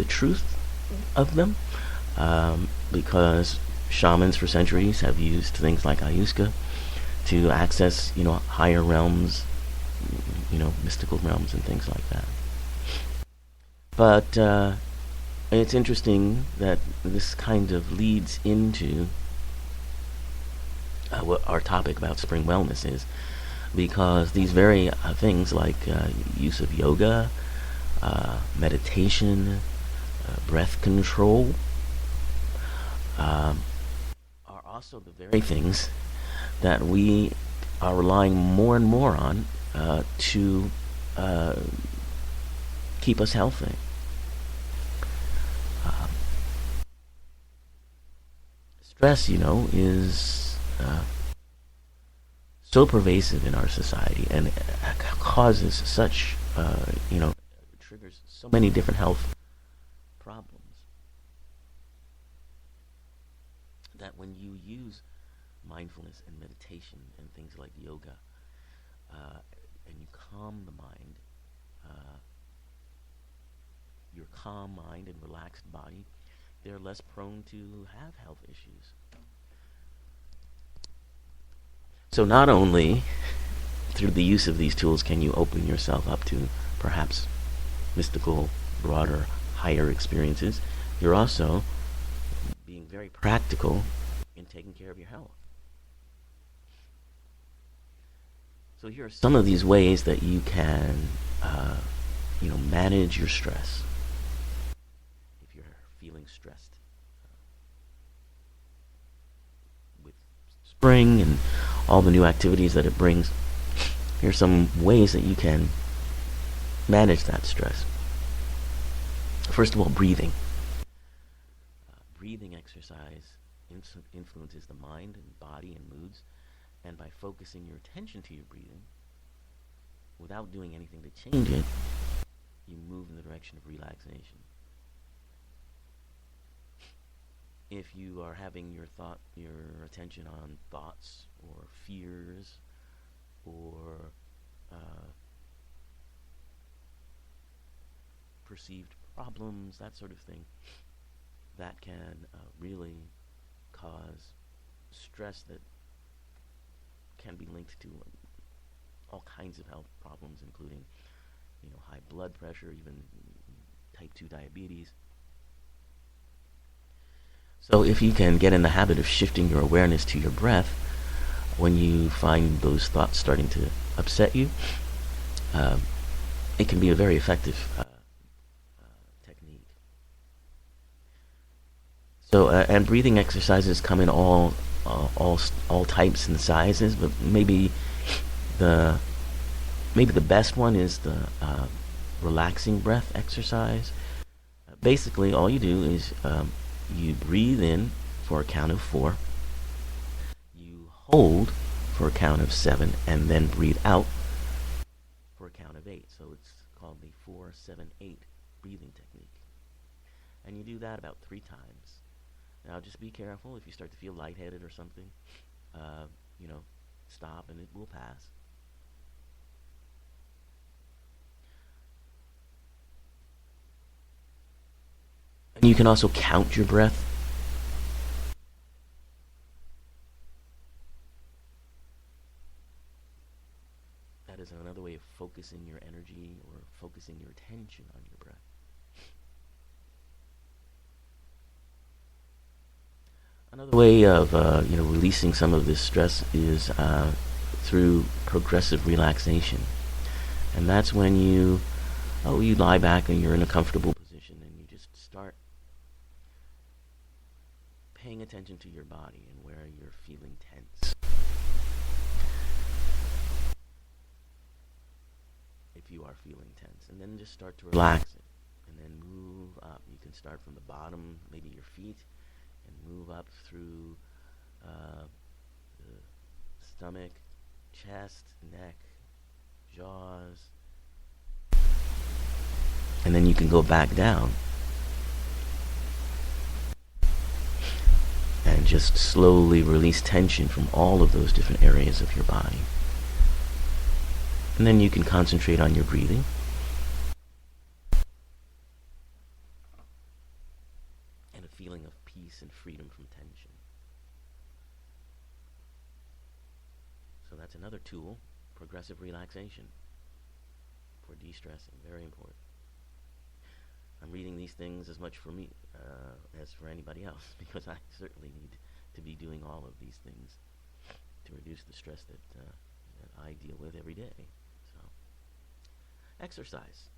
the truth of them, because shamans for centuries have used things like ayahuasca to access, higher realms, mystical realms and things like that. But it's interesting that this kind of leads into what our topic about spring wellness is, because these very things like use of yoga, meditation, breath control, are also the very things that we are relying more and more on to keep us healthy. Stress, is so pervasive in our society, and it causes such, triggers so many different health problems, that when you use mindfulness and meditation and things like yoga, and you calm the mind, your calm mind and relaxed body, they're less prone to have health issues. So not only through the use of these tools can you open yourself up to perhaps mystical, broader, higher experiences, you're also being very practical in taking care of your health. So here are some of these ways that you can, manage your stress if you're feeling stressed. With spring and all the new activities that it brings, here are some ways that you can manage that stress. First of all, breathing. Breathing exercise influences the mind and body and moods, and by focusing your attention to your breathing, without doing anything to change it, you move in the direction of relaxation. If you are having your attention on thoughts or fears or perceived problems, that sort of thing, that can really cause stress that can be linked to all kinds of health problems, including, high blood pressure, even type 2 diabetes. So if you can get in the habit of shifting your awareness to your breath when you find those thoughts starting to upset you, it can be a very effective technique. So, and breathing exercises come in all types and sizes, but maybe the best one is the relaxing breath exercise. Basically, all you do is you breathe in for a count of 4, you hold for a count of 7, and then breathe out for a count of 8. So it's called the 4-7-8 breathing technique. And you do that about 3 times. Now just be careful if you start to feel lightheaded or something. Stop and it will pass. And you can also count your breath. That is another way of focusing your energy or focusing your attention on your breath. Another way of releasing some of this stress is through progressive relaxation, and that's when you lie back and you're in a comfortable position and you just start paying attention to your body and where you're feeling tense. If you are feeling tense, and then just start to relax it, and then move up. You can start from the bottom, maybe your feet, and move up through the stomach, chest, neck, jaws, and then you can go back down and just slowly release tension from all of those different areas of your body. And then you can concentrate on your breathing. feeling of peace and freedom from tension. So that's another tool, progressive relaxation for de-stressing. Very important. I'm reading these things as much for me as for anybody else because I certainly need to be doing all of these things to reduce the stress that I deal with every day. So, exercise.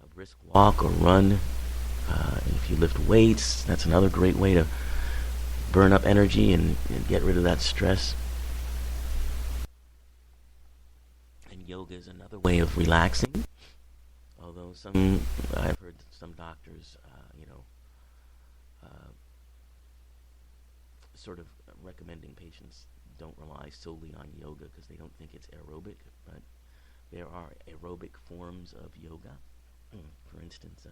A brisk walk or run. If you lift weights, that's another great way to burn up energy and get rid of that stress. And yoga is another way of relaxing. Although I've heard some doctors, sort of recommending patients don't rely solely on yoga because they don't think it's aerobic, but there are aerobic forms of yoga. For instance,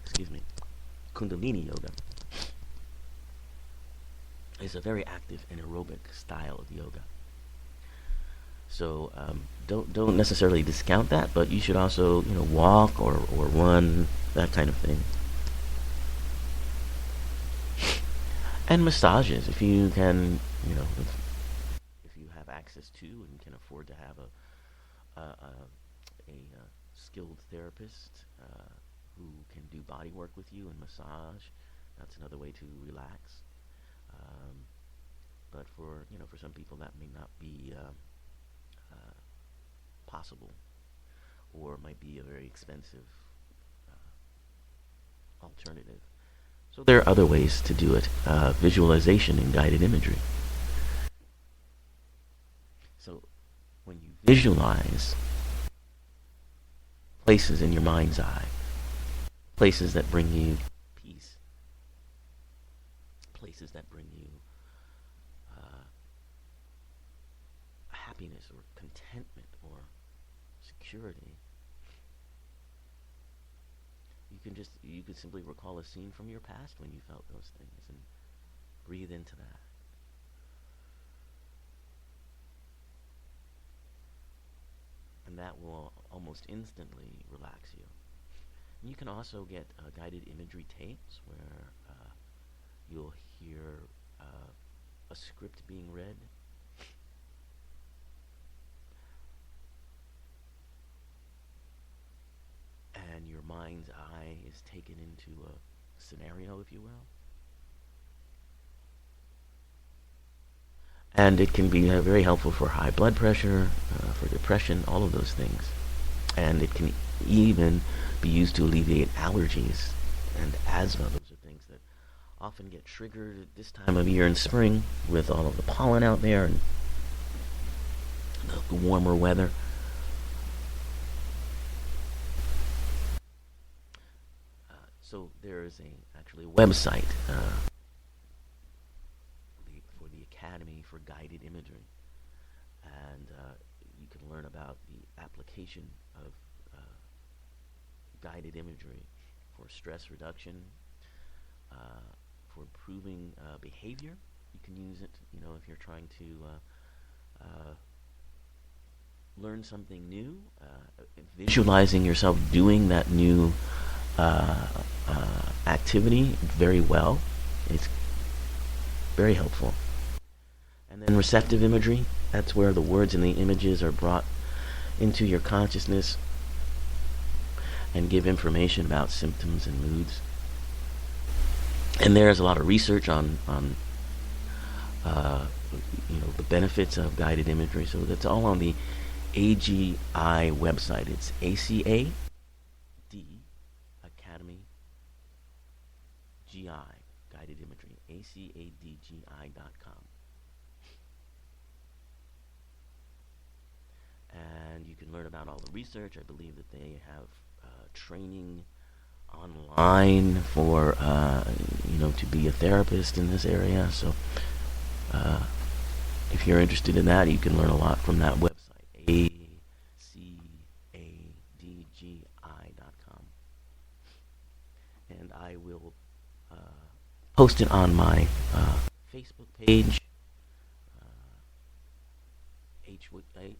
excuse me, Kundalini yoga is a very active and aerobic style of yoga. So don't necessarily discount that, but you should also walk or run, that kind of thing. And massages, if you can, if you have access to and can afford to have a skilled therapist who can do body work with you and massage, that's another way to relax. But for some people that may not be possible, or might be a very expensive alternative. So there are other ways to do it. Visualization and guided imagery. So when you visualize places in your mind's eye, places that bring you peace, places that bring you happiness or contentment or security, you could simply recall a scene from your past when you felt those things and breathe into that. And that will almost instantly relax you. And you can also get guided imagery tapes where you'll hear a script being read. And your mind's eye is taken into a scenario, if you will. And it can be very helpful for high blood pressure, for depression, all of those things. And it can even be used to alleviate allergies and asthma. Those are things that often get triggered at this time of year in spring with all of the pollen out there and the warmer weather. So there is actually a website for the Academy for Guided Imagery, and you can learn about the application of guided imagery for stress reduction, for improving behavior. You can use it, if you're trying to learn something new, visualizing yourself doing that new activity very well. It's very helpful. And then receptive imagery, that's where the words and the images are brought into your consciousness and give information about symptoms and moods. And there's a lot of research on the benefits of guided imagery. So that's all on the AGI website. It's ACAD Academy GI Guided Imagery, acadgi.com. And you can learn about all the research. I believe that they have training online for to be a therapist in this area. So if you're interested in that, you can learn a lot from that website, acadgi.com. And I will post it on my Facebook page,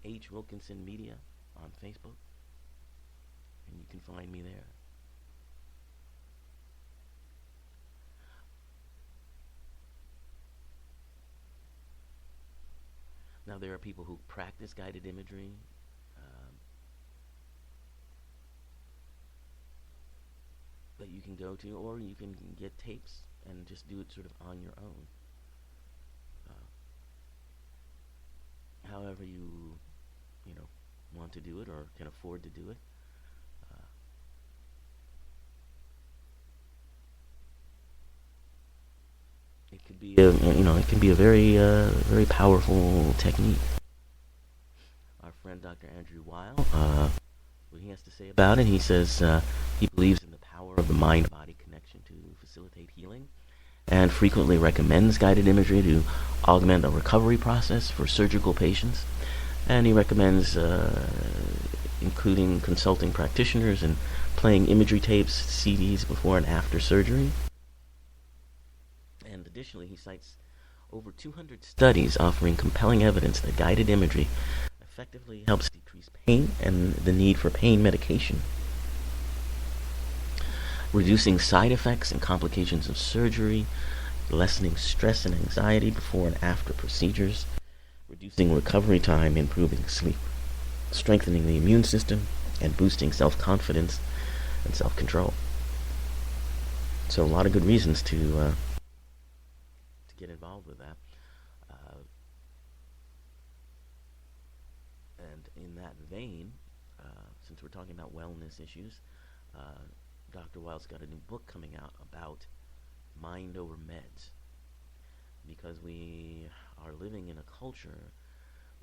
H. Wilkinson Media on Facebook, and you can find me there. Now, there are people who practice guided imagery. Um, that you can go to, or you can get tapes and just do it sort of on your own. However you know, want to do it or can afford to do it. Uh, it could be a it can be a very powerful technique. Our friend Dr. Andrew Weil, what he has to say about it, he says he believes in the power of the mind-body connection to facilitate healing, and frequently recommends guided imagery to augment the recovery process for surgical patients. And he recommends including consulting practitioners and playing imagery tapes, CDs before and after surgery. And additionally, he cites over 200 studies offering compelling evidence that guided imagery effectively helps decrease pain and the need for pain medication, reducing side effects and complications of surgery, lessening stress and anxiety before and after procedures, reducing recovery time, improving sleep, strengthening the immune system, and boosting self-confidence and self-control. So a lot of good reasons to get involved with that. And in that vein, since we're talking about wellness issues, Dr. Weil's got a new book coming out about mind over meds, because we are living in a culture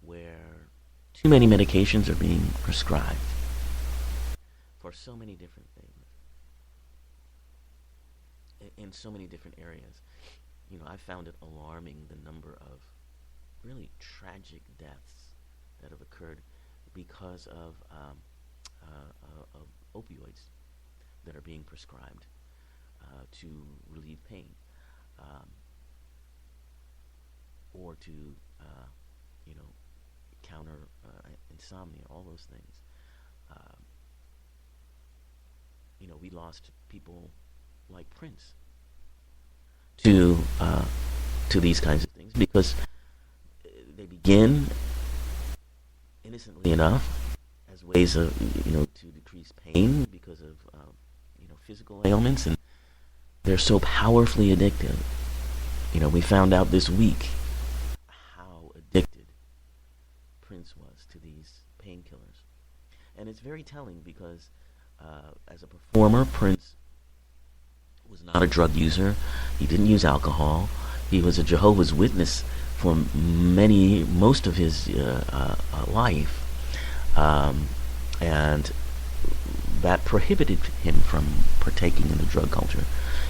where too many medications are being prescribed for so many different things in so many different areas. I found it alarming, the number of really tragic deaths that have occurred because of opioids that are being prescribed to relieve pain, or to counter insomnia, all those things. We lost people like Prince to these kinds of things, because they begin innocently enough as ways of to decrease pain because of physical ailments, and they're so powerfully addictive. We found out this week how addicted Prince was to these painkillers, and it's very telling because as a performer, Prince was not a drug user. He didn't use alcohol. He was a Jehovah's Witness for most of his life, and that prohibited him from partaking in the drug culture.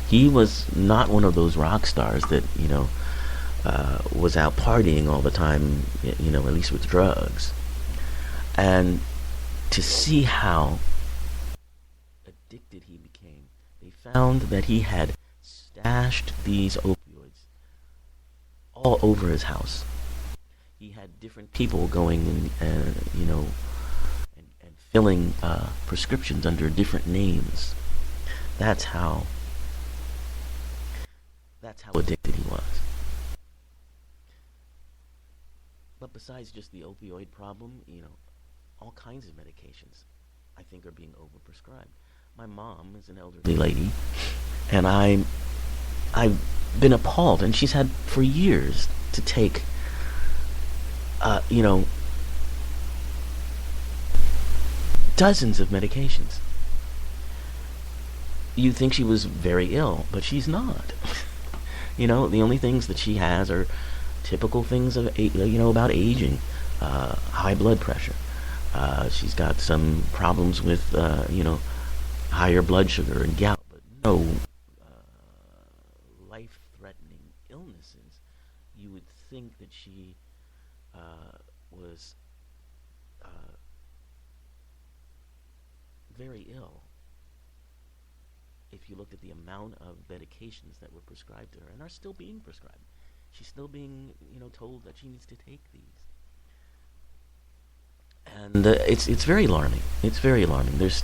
He was not one of those rock stars that was out partying all the time, at least with drugs. And to see how addicted he became, they found that he had stashed these opioids all over his house. He had different people going and filling prescriptions under different names. That's how addicted he was. But besides just the opioid problem, all kinds of medications, I think, are being overprescribed. My mom is an elderly lady, and I've been appalled, and she's had for years to take, dozens of medications. You think she was very ill, but she's not. The only things that she has are typical things of about aging, high blood pressure. She's got some problems with higher blood sugar and gout, but no life-threatening illnesses. You would think that she was very ill if you looked at the amount of medications that were prescribed to her and are still being prescribed. She's still being, told that she needs to take these. And it's very alarming. It's very alarming. There's